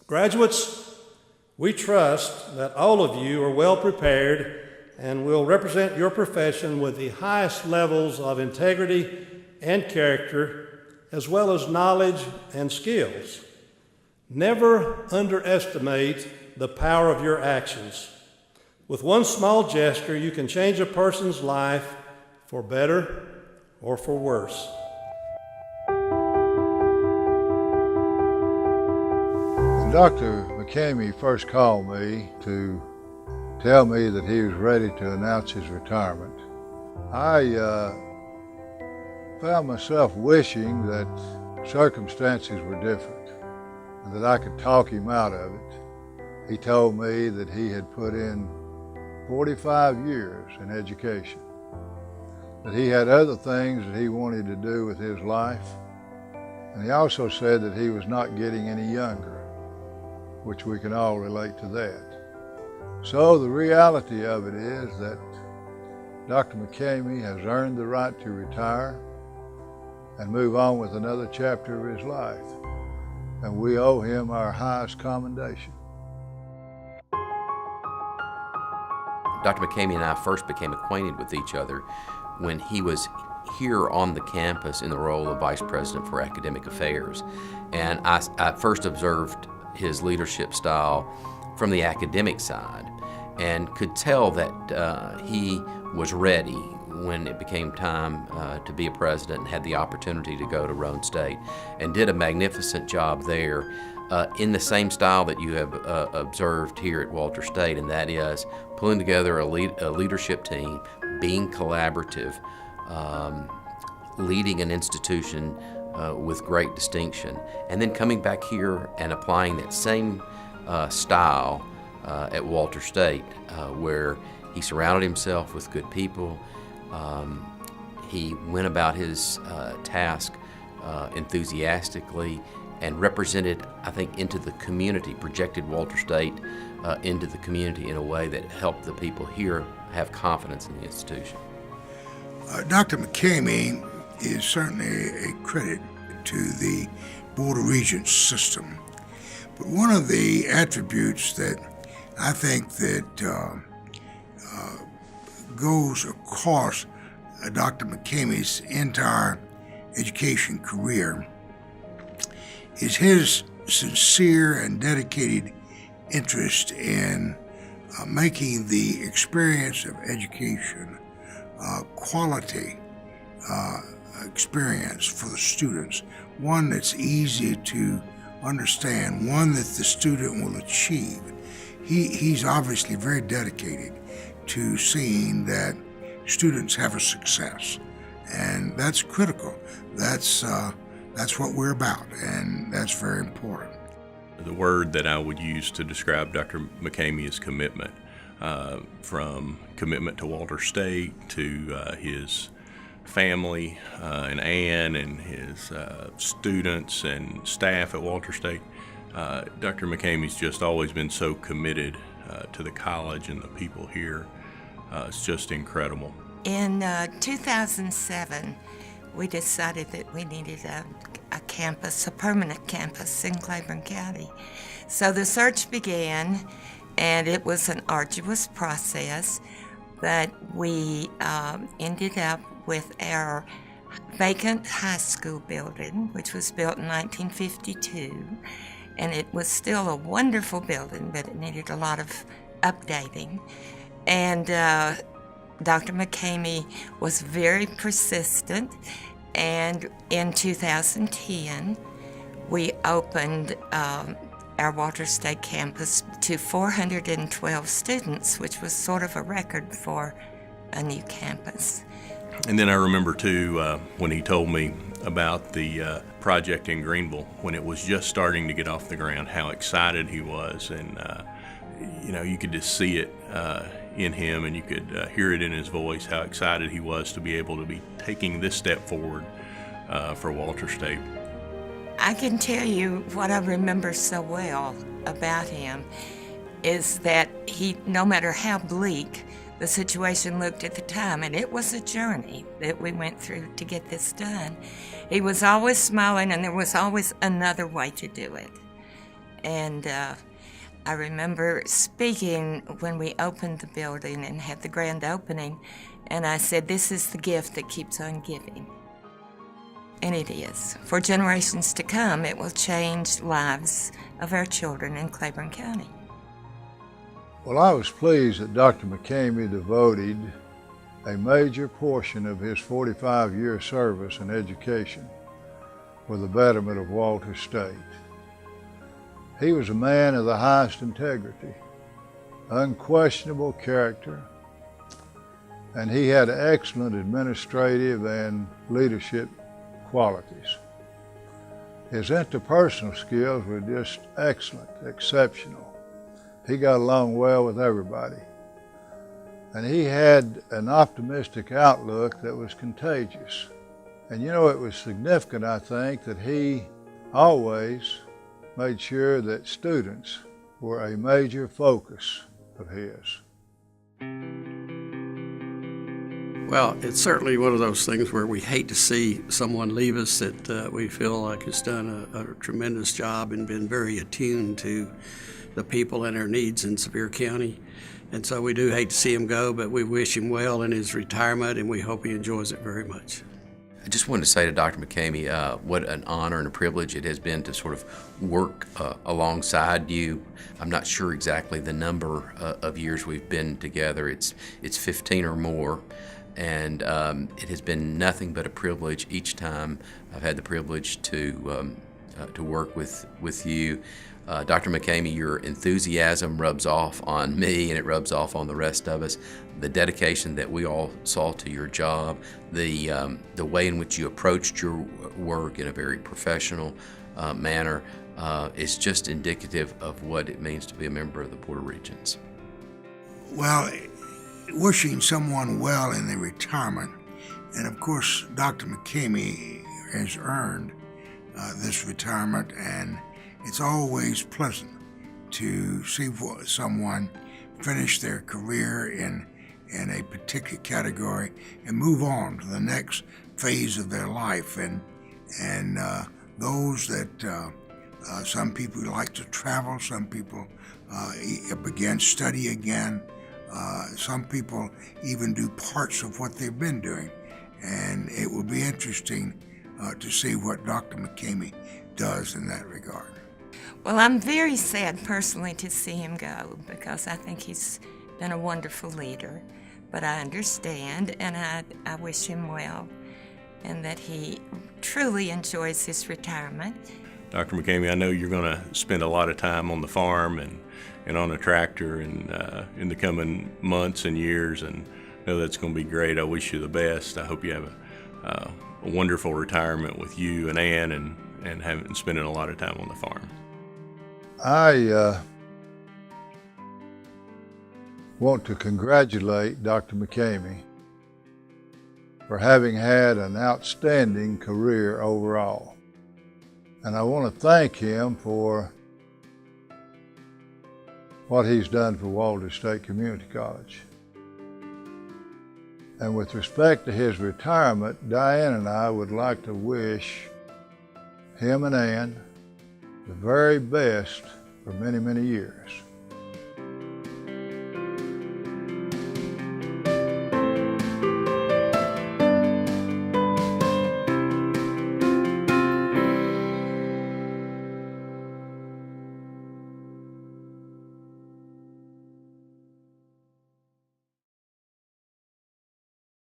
Graduates, we trust that all of you are well prepared and will represent your profession with the highest levels of integrity and character, as well as knowledge and skills. Never underestimate the power of your actions. With one small gesture, you can change a person's life for better or for worse. When Dr. McCamey first called me to tell me that he was ready to announce his retirement, I found myself wishing that circumstances were different and that I could talk him out of it. He told me that he had put in 45 years in education, that he had other things that he wanted to do with his life, and he also said that he was not getting any younger, which we can all relate to that. So the reality of it is that Dr. McCamey has earned the right to retire and move on with another chapter of his life, and we owe him our highest commendation. Dr. McCamey and I first became acquainted with each other when he was here on the campus in the role of Vice President for Academic Affairs. And I first observed his leadership style from the academic side and could tell that he was ready when it became time to be a president and had the opportunity to go to Roane State, and did a magnificent job there in the same style that you have observed here at Walter State, and that is pulling together a leadership team, being collaborative, leading an institution with great distinction, and then coming back here and applying that same style at Walter State, where he surrounded himself with good people. He went about his task enthusiastically and represented, I think, into the community, projected Walter State into the community in a way that helped the people here have confidence in the institution. Dr. McCamey is certainly a credit to the Board of Regents system. But one of the attributes that I think that goes across Dr. McCamey's entire education career is his sincere and dedicated interest in making the experience of education quality experience for the students, one that's easy to understand, one that the student will achieve. He's obviously very dedicated to seeing that students have a success, and that's critical. That's what we're about, and that's very important. The word that I would use to describe Dr. McCamey is commitment. From commitment to Walter State to his family and Ann and his students and staff at Walter State. Dr. McCamey's just always been so committed to the college and the people here. It's just incredible. In 2007, we decided that we needed a campus, a permanent campus in Claiborne County. So the search began, and it was an arduous process, but we ended up with our vacant high school building, which was built in 1952, and it was still a wonderful building, but it needed a lot of updating. And Dr. McCamey was very persistent, and in 2010, we opened our Walter State campus to 412 students, which was sort of a record for a new campus. And then I remember too, when he told me about the project in Greenville, when it was just starting to get off the ground, how excited he was. And you could just see it in him, and you could hear it in his voice, how excited he was to be able to be taking this step forward for Walter State. I can tell you what I remember so well about him is that he, no matter how bleak the situation looked at the time, and it was a journey that we went through to get this done, he was always smiling, and there was always another way to do it. And I remember speaking when we opened the building and had the grand opening, and I said, "This is the gift that keeps on giving." And it is. For generations to come, it will change lives of our children in Claiborne County. Well, I was pleased that Dr. McCamey devoted a major portion of his 45-year service in education for the betterment of Walter State. He was a man of the highest integrity, unquestionable character, and he had excellent administrative and leadership qualities. His interpersonal skills were just excellent, exceptional. He got along well with everybody. And he had an optimistic outlook that was contagious. And you know, it was significant, I think, that he always made sure that students were a major focus of his. Well, it's certainly one of those things where we hate to see someone leave us that we feel like has done a tremendous job and been very attuned to the people and their needs in Sevier County. And so we do hate to see him go, but we wish him well in his retirement, and we hope he enjoys it very much. I just wanted to say to Dr. McCamey what an honor and a privilege it has been to sort of work alongside you. I'm not sure exactly the number of years we've been together. It's 15 or more. And it has been nothing but a privilege each time I've had the privilege to work with you. Dr. McCamey, your enthusiasm rubs off on me and it rubs off on the rest of us. The dedication that we all saw to your job, the way in which you approached your work in a very professional manner is just indicative of what it means to be a member of the Board of Regents. Well, wishing someone well in their retirement, and of course Dr. McCamey has earned this retirement, and it's always pleasant to see someone finish their career in a particular category and move on to the next phase of their life. And those that some people like to travel, some people begin study again. Some people even do parts of what they've been doing, and it will be interesting to see what Dr. McCamey does in that regard. Well, I'm very sad personally to see him go because I think he's been a wonderful leader, but I understand and I wish him well and that he truly enjoys his retirement. Dr. McCamey, I know you're going to spend a lot of time on the farm and on a tractor and in the coming months and years, and I know that's going to be great. I wish you the best. I hope you have a wonderful retirement with you and Ann and spending a lot of time on the farm. I want to congratulate Dr. McCamey for having had an outstanding career overall. And I want to thank him for what he's done for Walter State Community College. And with respect to his retirement, Diane and I would like to wish him and Ann the very best for many, many years.